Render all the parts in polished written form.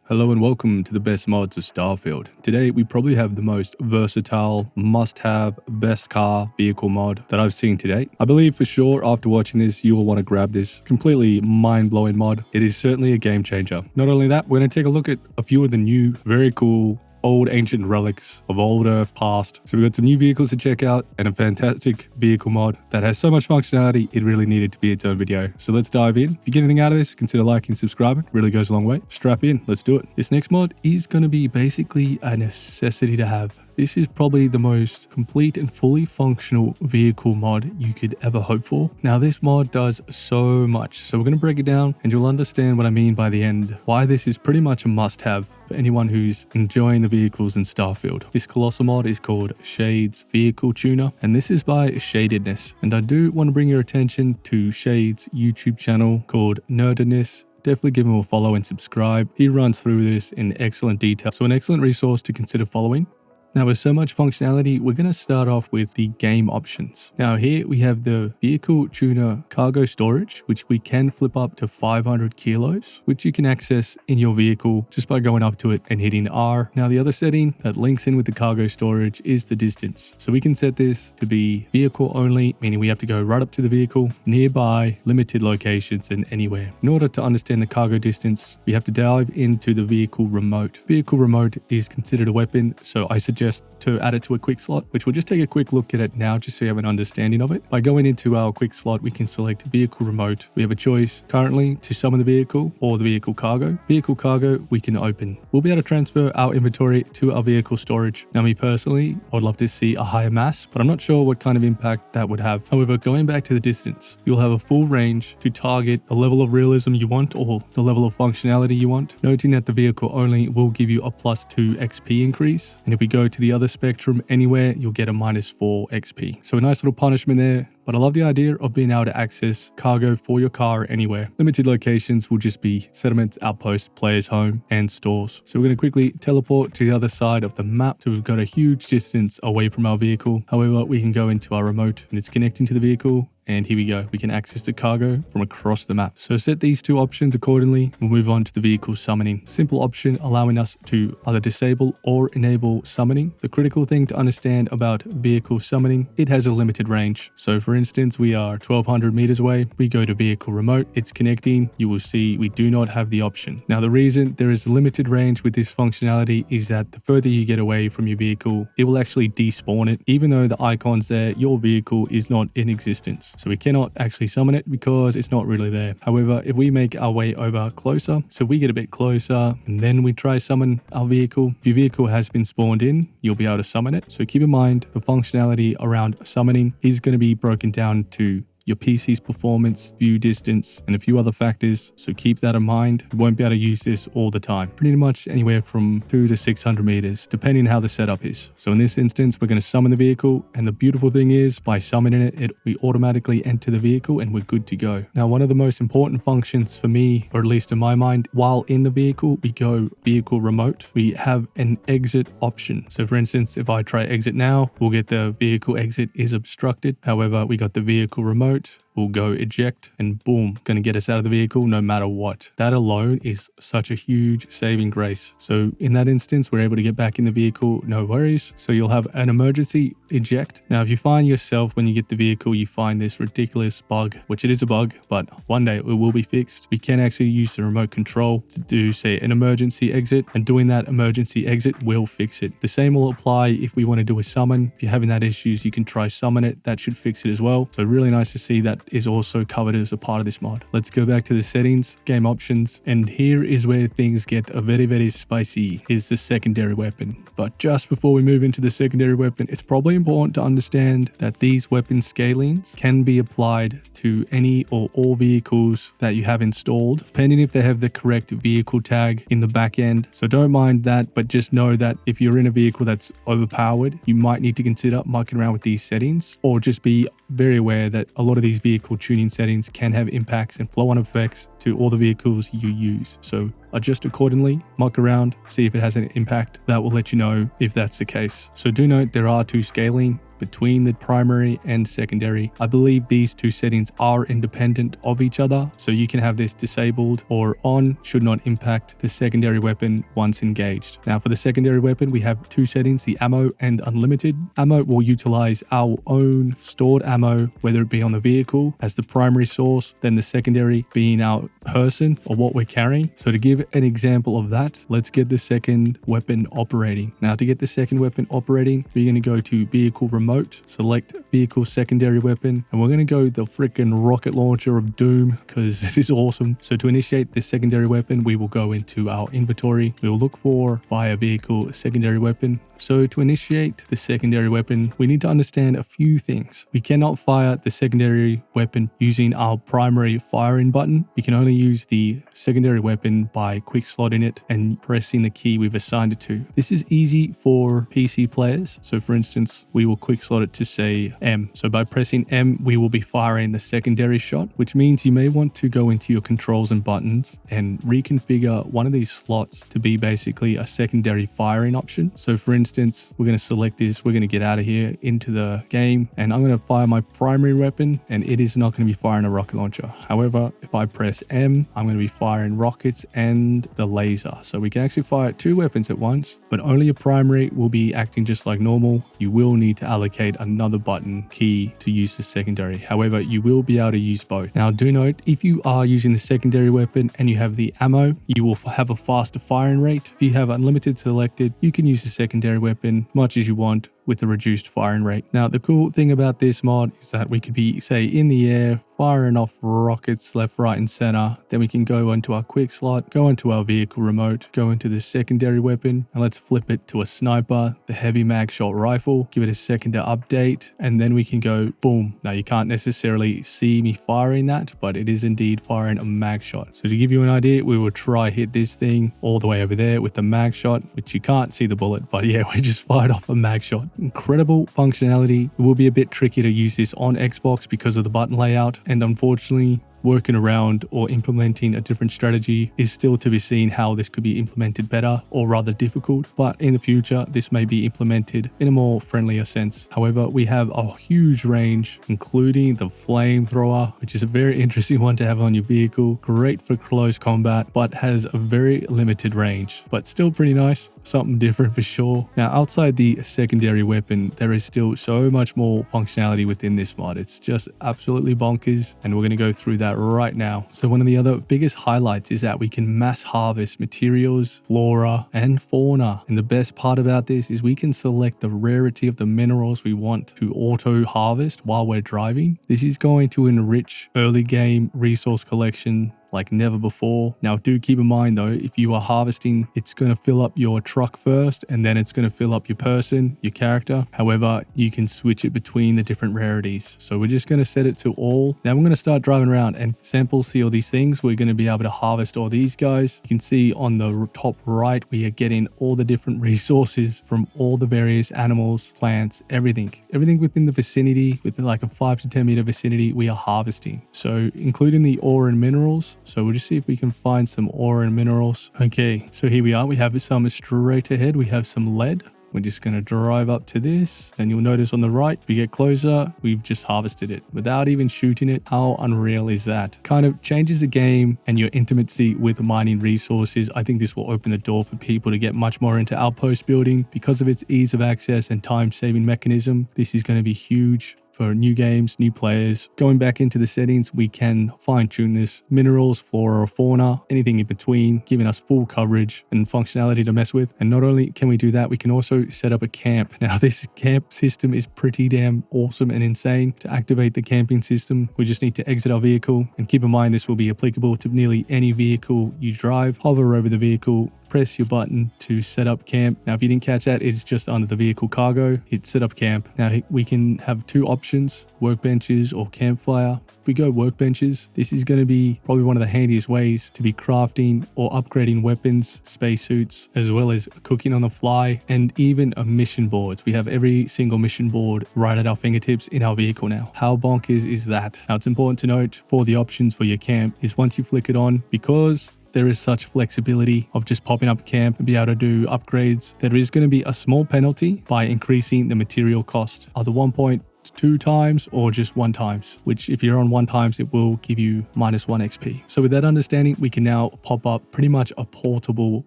Hello and welcome to the best mods of Starfield. Today we probably have the most versatile, must-have, best car vehicle mod that I've seen to date. I believe for sure after watching this you will want to grab this completely mind-blowing mod. It is certainly a game changer. Not only that, we're going to take a look at a few of the new, very cool old ancient relics of old Earth past. So we've got some new vehicles to check out and a fantastic vehicle mod that has so much functionality it really needed to be its own video. So let's dive in. If you get anything out of this, consider liking and subscribing. It really goes a long way. Strap in, let's do it. This next mod is going to be basically a necessity to have. This is probably the most complete and fully functional vehicle mod you could ever hope for. Now this mod does so much, so we're going to break it down and you'll understand what I mean by the end. Why this is pretty much a must-have for anyone who's enjoying the vehicles in Starfield. This colossal mod is called Shade's Vehicle Tuner, and this is by Shadedness. And I do want to bring your attention to Shade's YouTube channel called Nerdiness. Definitely give him a follow and subscribe. He runs through this in excellent detail, so an excellent resource to consider following. Now with so much functionality, we're going to start off with the game options. Now here we have the vehicle tuner cargo storage, which we can flip up to 500 kilos, which you can access in your vehicle just by going up to it and hitting R. Now the other setting that links in with the cargo storage is the distance. So we can set this to be vehicle only, meaning we have to go right up to the vehicle, nearby, limited locations and anywhere. In order to understand the cargo distance, we have to dive into the vehicle remote. Vehicle remote is considered a weapon, so I suggest to add it to a quick slot, which we'll just take a quick look at it now just so you have an understanding of it. By going into our quick slot, we can select vehicle remote. We have a choice currently to summon the vehicle or the vehicle cargo. Vehicle cargo we can open. We'll be able to transfer our inventory to our vehicle storage. Now me personally, I would love to see a higher mass, but I'm not sure what kind of impact that would have. However, going back to the distance, you'll have a full range to target the level of realism you want or the level of functionality you want. Noting that the vehicle only will give you a +2 XP increase. And if we go to the other spectrum anywhere, you'll get a -4 XP. So a nice little punishment there. But I love the idea of being able to access cargo for your car anywhere. Limited locations will just be settlements, outposts, players' home, and stores. So we're going to quickly teleport to the other side of the map. So we've got a huge distance away from our vehicle. However, we can go into our remote and it's connecting to the vehicle. And here we go. We can access the cargo from across the map. So set these two options accordingly. We'll move on to the vehicle summoning. Simple option allowing us to either disable or enable summoning. The critical thing to understand about vehicle summoning, it has a limited range. So for instance, we are 1200 meters away. We go to vehicle remote. It's connecting. You will see we do not have the option. Now the reason there is a limited range with this functionality is that the further you get away from your vehicle, it will actually despawn it. Even though the icon's there, your vehicle is not in existence. So we cannot actually summon it because it's not really there. However, if we make our way over closer, so we get a bit closer and then we try summon our vehicle, if your vehicle has been spawned in, you'll be able to summon it. So keep in mind the functionality around summoning is going to be broken down to your PC's performance, view distance, and a few other factors. So keep that in mind. You won't be able to use this all the time. Pretty much anywhere from 200 to 600 meters, depending how the setup is. So in this instance, we're going to summon the vehicle. And the beautiful thing is by summoning it, we automatically enter the vehicle and we're good to go. Now, one of the most important functions for me, or at least in my mind, while in the vehicle, we go vehicle remote. We have an exit option. So for instance, if I try exit now, we'll get the vehicle exit is obstructed. However, we got the vehicle remote. We'll go eject and boom, going to get us out of the vehicle no matter what. That alone is such a huge saving grace. So in that instance, we're able to get back in the vehicle, no worries. So you'll have an emergency eject. Now, if you find yourself when you get the vehicle, you find this ridiculous bug, which it is a bug, but one day it will be fixed. We can actually use the remote control to do, say, an emergency exit, and doing that emergency exit will fix it. The same will apply if we want to do a summon. If you're having that issues, you can try summon it. That should fix it as well. So really nice to see that is also covered as a part of this mod. Let's go back to the settings, game options, and here is where things get very, very spicy. Is the secondary weapon. But just before we move into the secondary weapon, it's probably important to understand that these weapon scalings can be applied to any or all vehicles that you have installed, depending if they have the correct vehicle tag in the back end. So don't mind that, but just know that if you're in a vehicle that's overpowered, you might need to consider mucking around with these settings, or just be very aware that a lot of these vehicle tuning settings can have impacts and flow-on effects to all the vehicles you use. So adjust accordingly, muck around, see if it has an impact. That will let you know if that's the case. So do note there are two scaling between the primary and secondary. I believe these two settings are independent of each other, so you can have this disabled or on, should not impact the secondary weapon once engaged. Now for the secondary weapon, we have two settings, the ammo and unlimited. Ammo will utilize our own stored ammo, whether it be on the vehicle as the primary source, then the secondary being our person or what we're carrying. So to give an example of that, let's get the second weapon operating. Now to get the second weapon operating, we're going to go to vehicle remote, select vehicle secondary weapon, and we're going to go the freaking rocket launcher of doom because it is awesome. So to initiate the secondary weapon, we will go into our inventory. We will look for via vehicle secondary weapon. So to initiate the secondary weapon, we need to understand a few things. We cannot fire the secondary weapon using our primary firing button. We can only use the secondary weapon by quick slotting it and pressing the key we've assigned it to. This is easy for PC players. So for instance, we will quick slot it to say M. So by pressing M, we will be firing the secondary shot, which means you may want to go into your controls and buttons and reconfigure one of these slots to be basically a secondary firing option. So for instance, we're going to select this, we're going to get out of here into the game, and I'm going to fire my primary weapon, and it is not going to be firing a rocket launcher. However, if I press M, I'm going to be firing rockets and the laser. So we can actually fire two weapons at once, but only a primary will be acting just like normal. You will need to allocate another button key to use the secondary. However, you will be able to use both. Now do note, if you are using the secondary weapon and you have the ammo, you will have a faster firing rate. If you have unlimited selected, you can use the secondary weapon much as you want with a reduced firing rate. Now the cool thing about this mod is that we could be, say, in the air firing off rockets left, right and center. Then we can go into our quick slot, go into our vehicle remote, go into the secondary weapon, and let's flip it to a sniper, the heavy mag shot rifle, give it a second to update, and then we can go boom. Now you can't necessarily see me firing that, but it is indeed firing a mag shot. So to give you an idea, we will try hit this thing all the way over there with the mag shot, which you can't see the bullet, but yeah, we just fired off a mag shot. Incredible functionality. It will be a bit tricky to use this on Xbox because of the button layout, and unfortunately working around or implementing a different strategy is still to be seen how this could be implemented better, or rather difficult, but in the future this may be implemented in a more friendlier sense. However, we have a huge range, including the flamethrower, which is a very interesting one to have on your vehicle. Great for close combat, but has a very limited range, but still pretty nice. Something different for sure. Now outside the secondary weapon, there is still so much more functionality within this mod. It's just absolutely bonkers, and we're going to go through that right now. So one of the other biggest highlights is that we can mass harvest materials, flora and fauna, and the best part about this is we can select the rarity of the minerals we want to auto harvest while we're driving. This is going to enrich early game resource collection like never before. Now do keep in mind though, if you are harvesting, it's going to fill up your truck first, and then it's going to fill up your person, your character. However, you can switch it between the different rarities. So we're just going to set it to all. Now we're going to start driving around and sample see all these things. We're going to be able to harvest all these guys. You can see on the top right, we are getting all the different resources from all the various animals, plants, everything within the vicinity, within like a 5 to 10 meter vicinity, we are harvesting. So including the ore and minerals. So we'll just see if we can find some ore and minerals. Okay, so here we are. We have some straight ahead. We have some lead. We're just going to drive up to this, and you'll notice on the right, we get closer, we've just harvested it without even shooting it. How unreal is that? Kind of changes the game and your intimacy with mining resources. I think this will open the door for people to get much more into outpost building because of its ease of access and time-saving mechanism. This is going to be huge for new games, new players. Going back into the settings, we can fine tune this. Minerals, flora or fauna, anything in between, giving us full coverage and functionality to mess with. And not only can we do that, we can also set up a camp. Now this camp system is pretty damn awesome and insane. To activate the camping system, we just need to exit our vehicle, and keep in mind this will be applicable to nearly any vehicle you drive. Hover over the vehicle, press your button to set up camp. Now if you didn't catch that, it's just under the vehicle cargo, hit set up camp. Now we can have two options, workbenches or campfire. If we go workbenches, this is going to be probably one of the handiest ways to be crafting or upgrading weapons, spacesuits, as well as cooking on the fly, and even mission boards. We have every single mission board right at our fingertips in our vehicle now. How bonkers is that? Now it's important to note for the options for your camp is once you flick it on, because there is such flexibility of just popping up camp and be able to do upgrades, there is going to be a small penalty by increasing the material cost, either 1.2 times or just 1 times, which if you're on 1 times, it will give you -1 XP. So with that understanding, we can now pop up pretty much a portable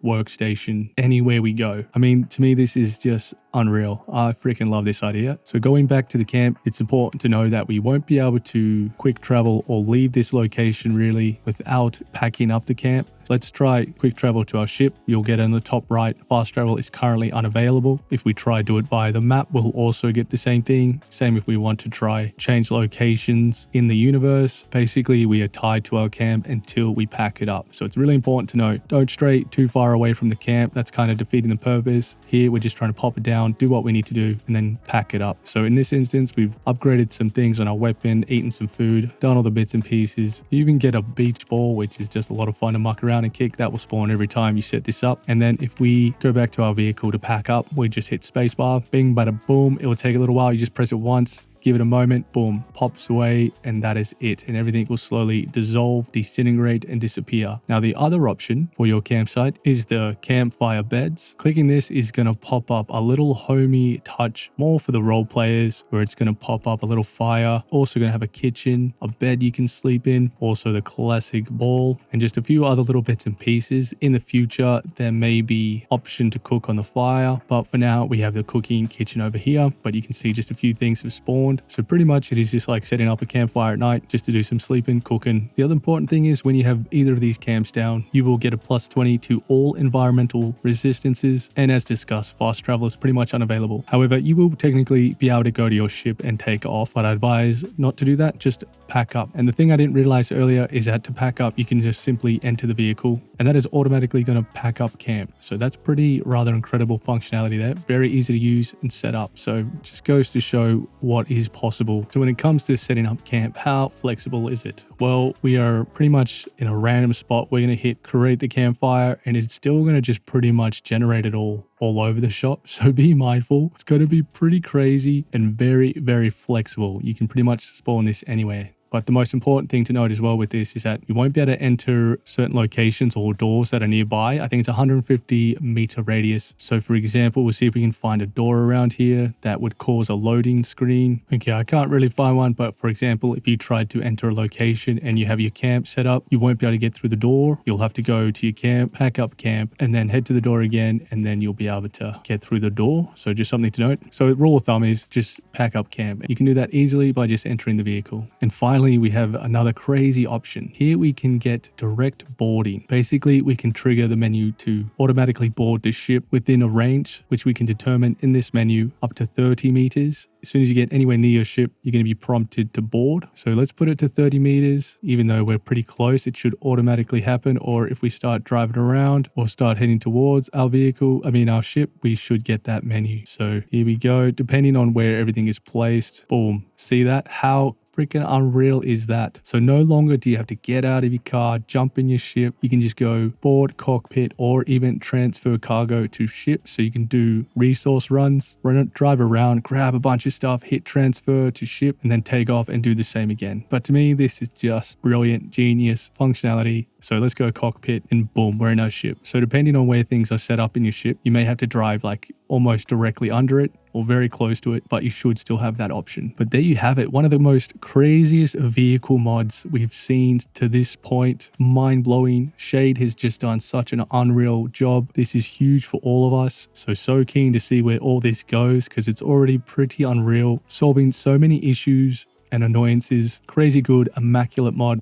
workstation anywhere we go. I mean, to me, this is just unreal. I freaking love this idea. So going back to the camp, it's important to know that we won't be able to quick travel or leave this location really without packing up the camp. Let's try quick travel to our ship. You'll get on the top right, fast travel is currently unavailable. If we try do it via the map, we'll also get the same thing. Same if we want to try change locations in the universe. Basically, we are tied to our camp until we pack it up. So it's really important to know, don't stray too far away from the camp. That's kind of defeating the purpose. Here, we're just trying to pop it down, do what we need to do, and then pack it up. So in this instance, we've upgraded some things on our weapon, eaten some food, done all the bits and pieces. You even get a beach ball, which is just a lot of fun to muck around and kick. That will spawn every time you set this up. And then if we go back to our vehicle to pack up, we just hit spacebar, bing, bada, boom. It will take a little while. You just press it once, give it a moment, boom, pops away, and that is it. And everything will slowly dissolve, disintegrate, and disappear. Now, the other option for your campsite is the campfire beds. Clicking this is going to pop up a little homey touch, more for the role players, where it's going to pop up a little fire. Also going to have a kitchen, a bed you can sleep in, also the classic ball, and just a few other little bits and pieces. In the future, there may be option to cook on the fire, but for now, we have the cooking kitchen over here, but you can see just a few things have spawned. So pretty much it is just like setting up a campfire at night just to do some sleeping, cooking. The other important thing is when you have either of these camps down, you will get a +20 to all environmental resistances. And as discussed, fast travel is pretty much unavailable. However, you will technically be able to go to your ship and take off, but I advise not to do that, just pack up. And the thing I didn't realize earlier is that to pack up, you can just simply enter the vehicle and that is automatically going to pack up camp. So that's pretty rather incredible functionality there. Very easy to use and set up. So it just goes to show what is possible. So when it comes to setting up camp, how flexible is it? Well, we are pretty much in a random spot. We're going to hit create the campfire and it's still going to just pretty much generate it all over the shop. So be mindful. It's going to be pretty crazy and very, very flexible. You can pretty much spawn this anywhere. But the most important thing to note as well with this is that you won't be able to enter certain locations or doors that are nearby. I think it's 150 meter radius. So for example, we'll see if we can find a door around here that would cause a loading screen. Okay, I can't really find one, but for example, if you tried to enter a location and you have your camp set up, you won't be able to get through the door. You'll have to go to your camp, pack up camp, and then head to the door again, and then you'll be able to get through the door. So just something to note. So rule of thumb is just pack up camp. You can do that easily by just entering the vehicle. And finally, we have another crazy option. Here we can get direct boarding. Basically, we can trigger the menu to automatically board the ship within a range, which we can determine in this menu up to 30 meters. As soon as you get anywhere near your ship, you're going to be prompted to board. So let's put it to 30 meters. Even though we're pretty close, it should automatically happen. Or if we start driving around or start heading towards our our ship, we should get that menu. So here we go. Depending on where everything is placed, boom. See that? How freaking unreal is that? So no longer do you have to get out of your car, jump in your ship. You can just go board cockpit or even transfer cargo to ship. So you can do resource runs, drive around, grab a bunch of stuff, hit transfer to ship, and then take off and do the same again. But to me, this is just brilliant, genius functionality. So let's go cockpit and boom, we're in our ship. So depending on where things are set up in your ship, you may have to drive like almost directly under it or very close to it, but you should still have that option. But there you have it. One of the most craziest vehicle mods we've seen to this point. Mind-blowing. Shade has just done such an unreal job. This is huge for all of us. So keen to see where all this goes because it's already pretty unreal. Solving so many issues and annoyances. Crazy good, immaculate mod.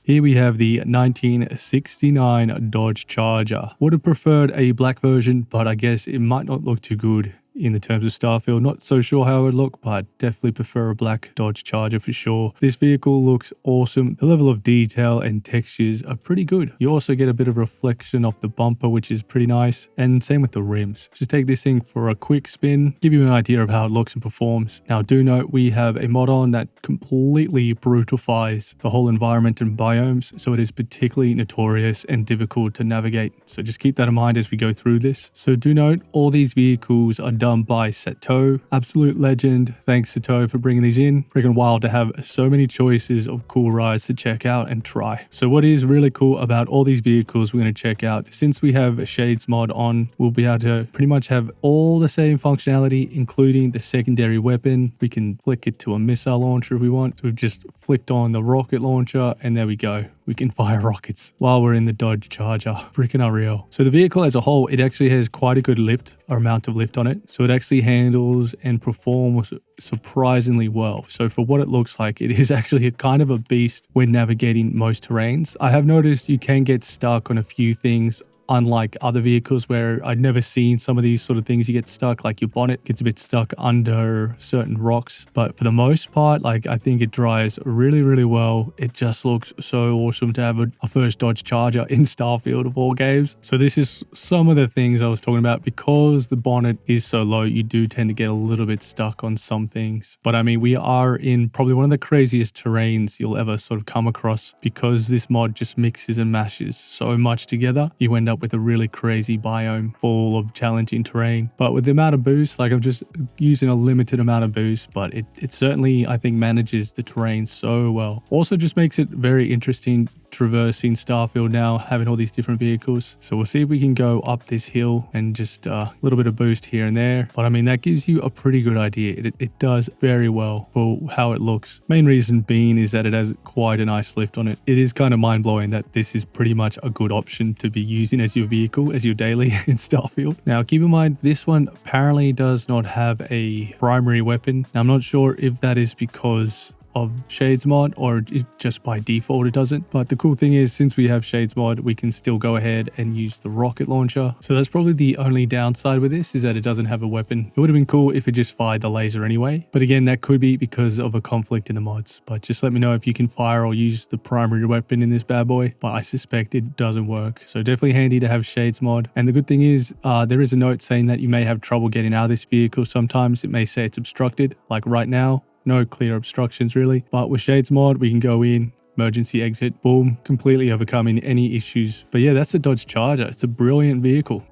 Here we have the 1969 Dodge Charger. Would have preferred a black version, but I guess it might not look too good in the terms of Starfield. Not so sure how it would look, but definitely prefer a black Dodge Charger for sure. This vehicle looks awesome. The level of detail and textures are pretty good. You also get a bit of reflection off the bumper, which is pretty nice. And same with the rims. Just take this thing for a quick spin, give you an idea of how it looks and performs. Now do note we have a mod on that completely brutalifies the whole environment and biomes, so it is particularly notorious and difficult to navigate. So just keep that in mind as we go through this. So do note all these vehicles are done done by Sato. Absolute legend. Thanks Sato for bringing these in. Freaking wild to have so many choices of cool rides to check out and try. So what is really cool about all these vehicles we're going to check out, since we have a Shades mod on, we'll be able to pretty much have all the same functionality, including the secondary weapon. We can flick it to a missile launcher if we want. So we've just flicked on the rocket launcher and there we go. We can fire rockets while we're in the Dodge Charger. Freaking unreal. So the vehicle as a whole, it actually has quite a good lift or amount of lift on it. So it actually handles and performs surprisingly well. So for what it looks like, it is actually a kind of a beast when navigating most terrains. I have noticed you can get stuck on a few things, unlike other vehicles where I'd never seen some of these sort of things. You get stuck, like your bonnet gets a bit stuck under certain rocks, but for the most part, like, I think it drives really, really well. It just looks so awesome to have a first Dodge Charger in Starfield of all games. So this is some of the things I was talking about. Because the bonnet is so low, you do tend to get a little bit stuck on some things. But I mean, we are in probably one of the craziest terrains you'll ever sort of come across, because this mod just mixes and mashes so much together. You end up with a really crazy biome full of challenging terrain. But with the amount of boost, like, I'm just using a limited amount of boost, but it certainly, I think, manages the terrain so well. Also just makes it very interesting traversing Starfield now, having all these different vehicles. So we'll see if we can go up this hill and just a little bit of boost here and there. But I mean, that gives you a pretty good idea. It does very well for how it looks. Main reason being is that it has quite a nice lift on it. It is kind of mind-blowing that this is pretty much a good option to be using as your vehicle, as your daily in Starfield. Now keep in mind, this one apparently does not have a primary weapon. Now I'm not sure if that is because of Shades mod or if just by default it doesn't. But the cool thing is, since we have Shades mod, we can still go ahead and use the rocket launcher. So that's probably the only downside with this, is that it doesn't have a weapon. It would have been cool if it just fired the laser anyway. But again, that could be because of a conflict in the mods. But just let me know if you can fire or use the primary weapon in this bad boy. But I suspect it doesn't work. So definitely handy to have Shades mod. And the good thing is, there is a note saying that you may have trouble getting out of this vehicle. Sometimes it may say it's obstructed, like right now. No clear obstructions really, but with Shades mod, we can go in, emergency exit, boom, completely overcoming any issues. But yeah, that's a Dodge Charger. It's a brilliant vehicle.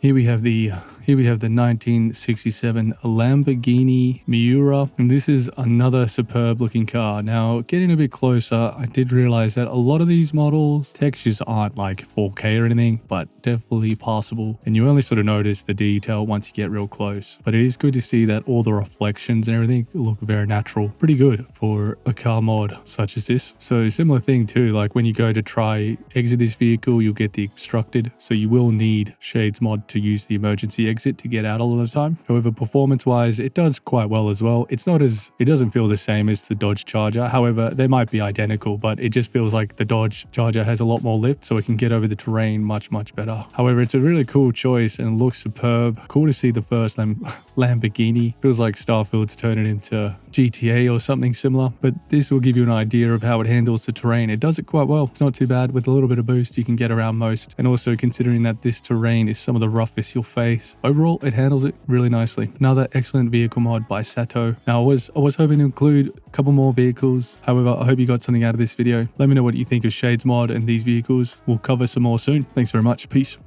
Here we have the 1967 Lamborghini Miura, and this is another superb looking car. Now, getting a bit closer, I did realize that a lot of these models, textures aren't like 4K or anything, but definitely passable, and you only sort of notice the detail once you get real close. But it is good to see that all the reflections and everything look very natural. Pretty good for a car mod such as this. So similar thing too, like when you go to try exit this vehicle, you'll get the obstructed, so you will need Shades mod to use the emergency exit to get out all the time. However, performance wise, it does quite well as well. It doesn't feel the same as the Dodge Charger. However, they might be identical, but it just feels like the Dodge Charger has a lot more lift, so it can get over the terrain much better. However, it's a really cool choice and looks superb. Cool to see the first Lamborghini. Feels like Starfield's turning into GTA or something similar, but this will give you an idea of how it handles the terrain. It does it quite well. It's not too bad. With a little bit of boost, you can get around most. And also considering that this terrain is some of the roughest you'll face, overall it handles it really nicely. Another excellent vehicle mod by Sato. Now I was hoping to include a couple more vehicles. However, I hope you got something out of this video. Let me know what you think of Shades mod and these vehicles. We'll cover some more soon. Thanks very much. Peace.